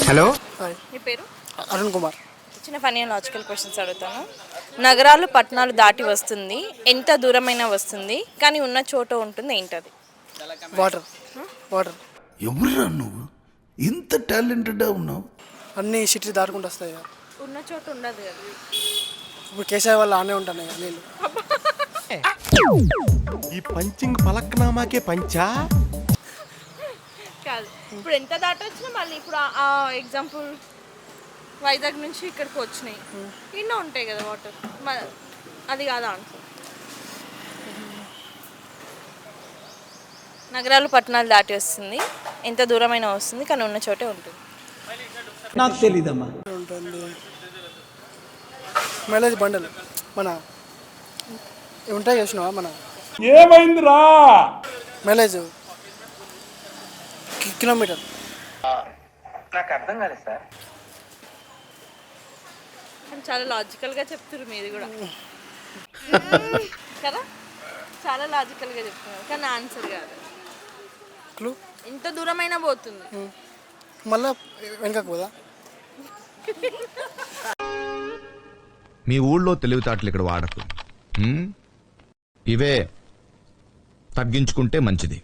Hello, మీ పేరు? అరుణ్ కుమార్. చిన్న funny and logical questions అడుగుతాను. నగరాలు పట్టణాలు దాటి వస్తుంది, ఎంత దూరమైనా వస్తుంది, కానీ ఉన్న చోట ఉంటుంది, ఏంటది? వాటర్. వాటర్. ఎవరురా నువ్వు ఇంత టాలెంటెడ్గా ఉన్నావు? అన్ని సిటీ దాటుకుంటూ వస్తాయి కదా. ఉన్న చోట ఉండదు కదా. ఇప్పుడు కేసీఆర్ వల్ల ఆనే ఉంటాయి కదా నీళ్ళు. ఈ పంచింగ్ పలక్నామాకే పంచా? కాదు, ఇప్పుడు ఎంత దాటొచ్చినా మళ్ళీ ఇప్పుడు ఆ ఎగ్జాంపుల్ వైజాగ్ నుంచి ఇక్కడికి వచ్చినాయి, ఎన్నో ఉంటాయి కదా వాటర్. అది కాదా ఆన్సర్? నగరాలు పట్టణాలు దాటి వస్తుంది, ఎంత దూరమైనా వస్తుంది, కానీ ఉన్న చోటే ఉంటుంది. నాకు తెలీదమ్మా. ఉంటుంది మైలేజ్ బండలు మన ఉంటాయి చూసినావా మన ఏమైందిరా? Mileage kilometre. నాకు అర్థం కాలేదు సార్. చాలా లాజికల్గా చెప్తున్నారు మీది కూడా కదా, చాలా లాజికల్గా చెప్తున్నారు, కానీ ఆన్సర్ కాదు. క్లూ ఎంత దూరమైనా పోతుంది. మళ్ళా వెనకకు పోదా? మీ ఊళ్ళో తెలివితేటలు ఇక్కడ వాడకు. ఇవే తగ్గించుకుంటే మంచిది.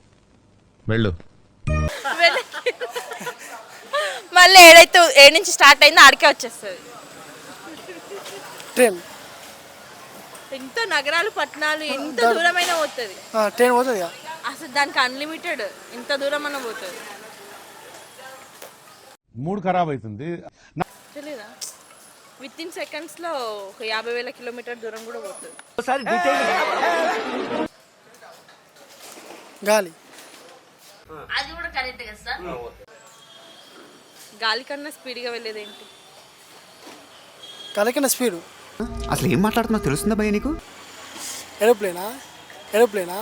వెళ్ళు. మళ్ళీ ఏడు నుంచి స్టార్ట్ అయిందో ఆడికే వచ్చేస్తుంది. ట్రైన్. ఎంత నగరాలు పట్టణాలు ఎంత దూరమైనా పోతుంది. ట్రైన్ పోతుంది కదా. అసలు దానికి అన్లిమిటెడ్ ఎంత దూరం అన్న పోతుంది. మూడు ఖరాబ్ అవుతుంది. తెలీదా? విత్ ఇన్ సెకండ్స్ లో ఒక 50,000 కిలోమీటర్ దూరం కూడా పోతుంది. గాలి. అది కూడా కరెక్ట్ కదా సార్. గాలి కన్నా స్పీడ్గా వెళ్ళేది ఏంటి? గాలి కన్నా స్పీడు. అసలు ఏం మాట్లాడుతున్నావు తెలుస్తుందా భయ్య నీకు? ఏరోప్లేనా? ఏరోప్లేనా?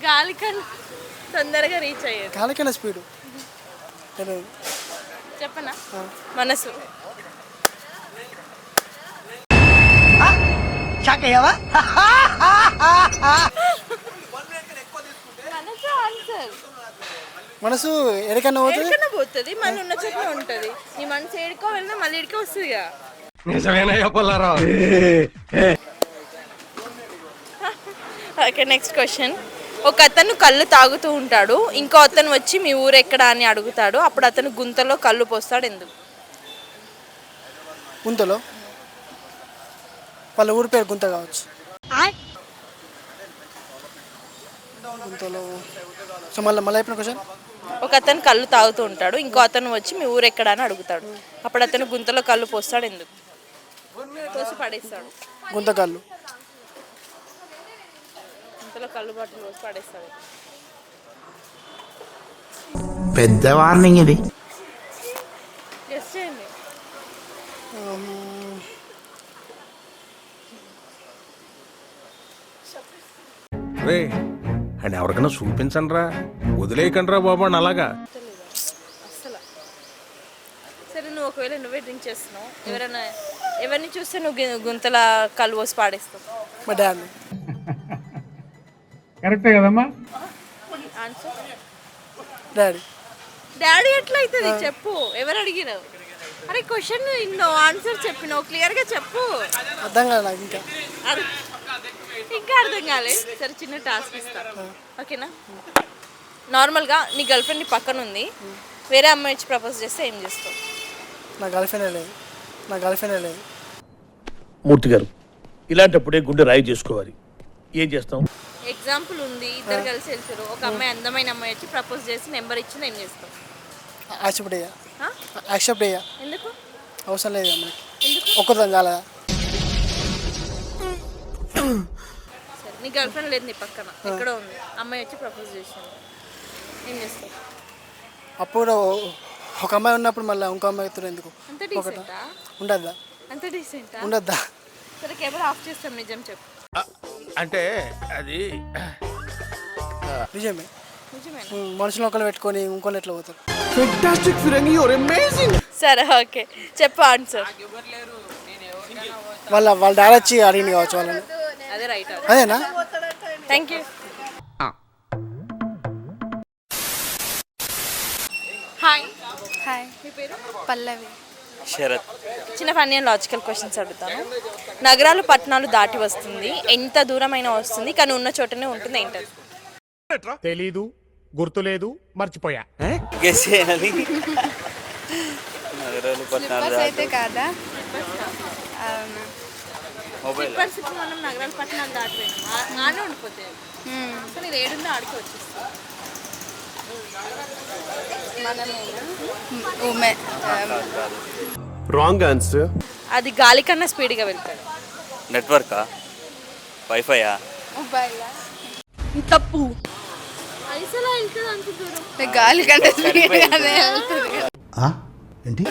గాలి కన్నా తొందరగా రీచ్ అయ్యేది. గాలి కన్నా స్పీడు చెప్పనా? మనసు. మనసు ఎక్కడికన్నా పోతుంది, మళ్ళీ ఉన్న చోట్ల ఉంటుంది. నీ మనసు ఏడుకో వెళ్ళినా మళ్ళీ ఇడికే వస్తుంది. Okay, next question. ఒక అతను కళ్ళు తాగుతూ ఉంటాడు, ఇంకో అతను వచ్చి మీ ఊరు ఎక్కడ అని అడుగుతాడు. అప్పుడు అతను గుంతలో కళ్ళు పోస్తాడు, ఎందుకు? గుంతలో? వాళ్ళ ఊరి పేరు గుంత కావచ్చు. గుంతలో. సో మళ్ళీ అయిపోయిన క్వశ్చన్. ఒక అతను కళ్ళు తాగుతూ ఉంటాడు, ఇంకో అతను వచ్చి మీ ఊరు ఎక్కడ అని అడుగుతాడు. అప్పుడు అతను గుంతలో కళ్ళు పోస్తాడు, ఎందుకు? పోసి పడేస్తాడు. గుంత కళ్ళు. గుంతలో కళ్ళు బాటిల్ పోసి పడేస్తాడు. పెద్ద వార్నింగ్ ఇది. గెస్ చేయండి. రే అండ్ ఎవరికైనా చూపించండి రా, వదిలేయకండి రా బాబు అని అలాగా. అసలు సరే, నువ్వు ఒకవేళ నువ్వే డ్రింక్ చేస్తున్నావు, ఎవరిని చూస్తే నువ్వు గుంతల కళ్ళు పోసి పాడేస్తావు? మా డాడీ. కరెక్టే కదమ్మా? Answer daddy. డాడీ ఎట్లా అవుతుంది చెప్పు? ఎవరు అడిగినావు? అరే క్వశ్చన్ ఇన్నో ఆన్సర్ చెప్పినావు, క్లియర్గా చెప్పు. అర్థం కాదు నాకు ఇంకా. ఇంకా అర్థం కాలే. సరే, చిన్న టాస్క్ ఇస్తాను, ఓకేనా? నార్మల్గా నీ గర్ల్ ఫ్రెండ్ నీ పక్కన ఉంది, వేరే అమ్మాయి వచ్చి ప్రపోజ్ చేస్తే ఏం చేస్తావు? నా గర్ల్ ఫ్రెండ్ లేదు. నా గర్ల్ ఫ్రెండ్ లేదు. మూర్తి గారు, ఇలాంటప్పుడే గుండె రాయి చేసుకోవాలి. ఏం చేస్తాం? ఎగ్జాంపుల్ ఉంది, ఇద్దరు కలిసి వెళ్తారు, ఒక అమ్మాయి అందమైన అమ్మాయి వచ్చి ప్రపోజ్ చేసి నెంబర్ ఇచ్చింది, ఏం చేస్తావు? యాక్సెప్ట్ అయ్యా. యాక్సెప్ట్ అయ్యా. ఎందుకు? అవసరం లేదు అమ్మాయి. ఎందుకు? ఒక్కరిదాం కాలేదా? సరే, నీ గర్ల్ ఫ్రెండ్ లేదు నీ పక్కన, ఎక్కడో ఉంది, అమ్మాయి వచ్చి ప్రపోజ్ చేసింది, ఏం చేస్తావు? అప్పుడు ఒక అమ్మాయి ఉన్నప్పుడు మళ్ళీ ఇంకో అమ్మాయి ఎందుకు? అంత డీసెంటా? ఉండద్దా? అంత డీసెంటా? ఉండద్దా? సరే, కెమెరా ఆఫ్ చేస్తాం, నిజం చెప్పు. అంటే అది నిజమే. నిజమేనా? మనుషులు ఒకరు పెట్టుకొని ఇంకోళ్ళు ఎట్లా పోతారు? ఫెంటాస్టిక్ ఫిరంగి, యువర్ అమేజింగ్. సరే, ఓకే, చెప్పు ఆన్సర్. వాళ్ళ డాడీ వచ్చి అడిగింది కావచ్చు వాళ్ళని. అదే రైట్. అదేనా? Thank you. హాయ్ మీ పేరు? పల్లవి. శరత్. చిన్న ఫన్నీ అండ్ లాజికల్ క్వశ్చన్స్ అడుగుతాను. నగరాలు పట్టణాలు దాటి వస్తుంది, ఎంత దూరమైనా వస్తుంది, కానీ ఉన్న చోటనే ఉంటుంది, ఏంటది? తెలీదు, గుర్తులేదు, మర్చిపోయా. గెస్ చేయాలి. నగరాలు పట్టణాలు బస్ అయితే కాదా? అవునా. మొబైల్. స్లిప్పర్స్ ఇప్పుడు మనం నగరాలు పట్టణాలు దాటిపోయినాం, ఆడే ఉండిపోతాయి. కానీ ఇది ఏడుందో ఆడికి వచ్చేస్తుంది. Wrong answer. అది గాలి కన్నా స్పీడ్గా వెళ్తాడు. నెట్వర్కా? వైఫైయా? మొబైలా? తప్పు. ఐసలా వెళ్తుంది అనుకుంటారు. గాలి కంటే స్పీడ్గానే వెళ్తుంది. ఏంటి?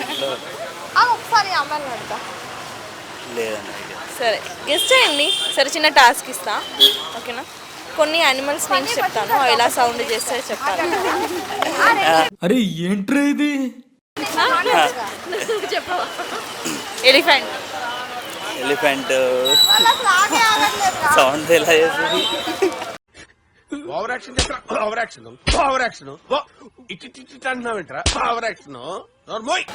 ఒకసారి అమ్మాయిని అడుగుతా. లేదన్న. సరే గెస్ చేయండి. సరే చిన్న టాస్క్ ఇస్తా, ఓకేనా? కొన్ని యానిమల్స్ నేమ్స్ చెప్తాను, అవి ఎలా సౌండ్ చేస్తే చెప్పాలి. అరే ఏంట్రా ఇది? చెప్పవా? ఎలిఫెంట్. ఎలిఫెంట్ సౌండ్ ఎలా చేస్తుంది? ఓవర్ యాక్షన్ చేస్తా. Over action, over action. ఇట్టి అంటున్నావేంట్రా? Over action. నోర్మోయ్.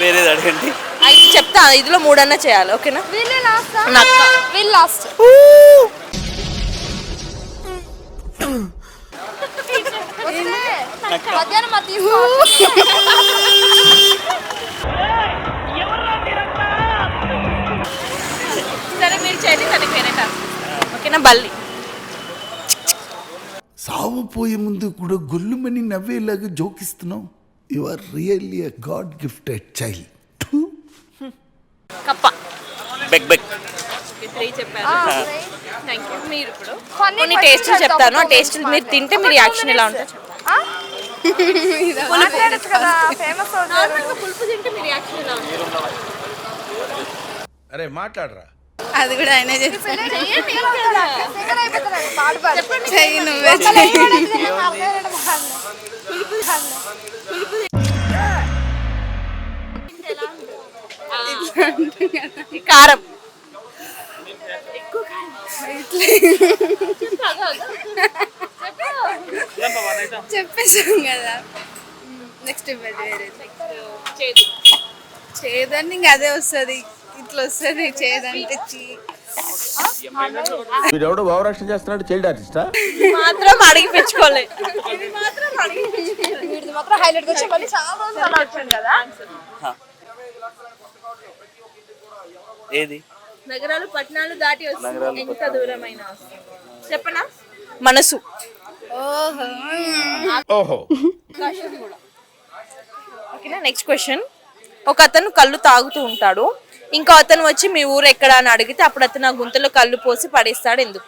వేరేది అడగండి. అయితే చెప్తా, ఇదిలో 3 అన్నా చేయాలి, ఓకేనా? లాస్ట్ సరే మీరు చేయండి, తనకి వేరే టాస్క్, ఓకేనా? బల్లి. సావపోయే ముందు కూడా గొల్లుమని నవ్వేలాగా జోకిస్తున్నావు. You are really a god gifted child. కప్ప. బెక్ బెక్. 3 చెప్పారు. Thank you. మీరు ఇప్పుడు కొన్ని టేస్టులు చెప్తాను, ఆ టేస్టులు మీరు తింటే మీ రియాక్షన్ ఎలా ఉంటుందో పులుపు తింటే మీ రియాక్షన్ ఎలా ఉంటుంది? అరే మాట్లాడరా. అది కూడా ఆయనే చేస్తాడు. చెప్పండి. చెయ్యి నువ్వే. కారం. చెప్పేసాం కదా. నెక్స్ట్ వేరే చేదండి, ఇంకా అదే వస్తుంది, ఇట్లా వస్తుంది చేదంటే. వీడెవడో ఓవర్ యాక్షన్ చేస్తున్నాడు, చైల్డ్ ఆర్టిస్టా? మాత్రం అడిగిపించుకోలే. ఏది? నగరాలు పట్టణాలు దాటి వస్తుంది, ఎంత దూరమైన వస్తుంది. చెప్పనా? మనసు. ఓహో. ఓకేనా? Next question. ఒక అతను కళ్ళు తాగుతూ ఉంటాడు, ఇంకో అతను వచ్చి మీ ఊరు ఎక్కడ అని అడిగితే అప్పుడు అతను ఆ గుంతలో కళ్ళు పోసి పడేస్తాడు, ఎందుకు?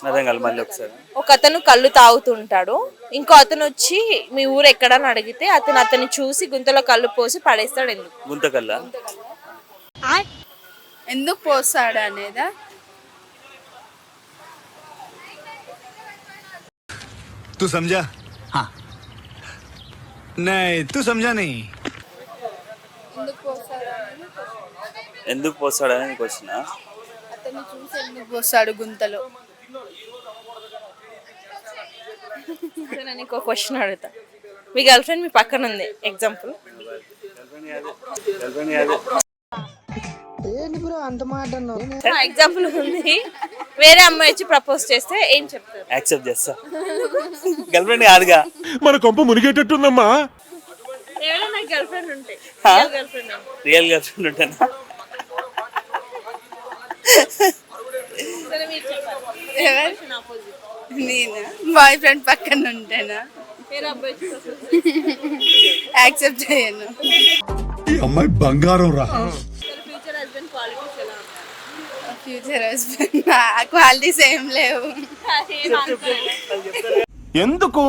అర్థం కాదు, మళ్ళీ ఒకసారి. ఒక అతను కళ్ళు తాగుతూ ఉంటాడు, ఇంకో అతను వచ్చి మీ ఊరు ఎక్కడ అని అడిగితే అతను అతన్ని చూసి గుంతలో కళ్ళు పోసి పడేస్తాడు, ఎందుకు? గుంతకల్లా? ఎందుకు పోస్తాడు అనేదా? तू समझा? हाँ नहीं तू समझा नहीं. ఎందుకు పోస్తాడని క్వశ్చన్. అతన్ని చూసి ఎందుకు పోస్తాడు గుంతలో? నేను ఇంకో క్వశ్చన్ అడుగుతా. మీ గర్ల్ ఫ్రెండ్ మీ పక్కన ఉంది, ఎగ్జాంపుల్. ఎగ్జాంపుల్ ఉంది, వేరే అమ్మాయి వచ్చి ప్రపోజ్ చేస్తే ఏం చెప్తారు? యాక్సెప్ట్ చేస్తా. గర్ల్ ఫ్రెండ్ కాదుగా. మన కొంప మునిగేటట్టుందమ్మా. ఎవరైనా గర్ల్ ఫ్రెండ్ ఉంటే girl friend real girl friend ఉంటానా? సరే మీరు చెప్పాలి. నేనా? బాయ్ ఫ్రెండ్ పక్కన ఉంటేనా? వేరే అబ్బాయి వచ్చి ప్రపోజ్ యాక్సెప్ట్ చేయను. ఈ అమ్మాయి బంగారం రా. ఫ్యూచర్ హస్బెండ్ క్వాలిటీస్ ఎలా ఉంటాయి? ఫ్యూచర్ హస్బెండ్ క్వాలిటీస్ ఏం లేవు. ఎందుకు?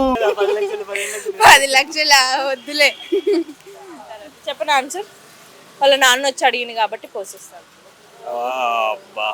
10 లక్షల వద్దులే. చెప్పండి ఆన్సర్. వాళ్ళ నాన్న వచ్చి అడిగింది కాబట్టి పోషిస్తాను. అబ్బా.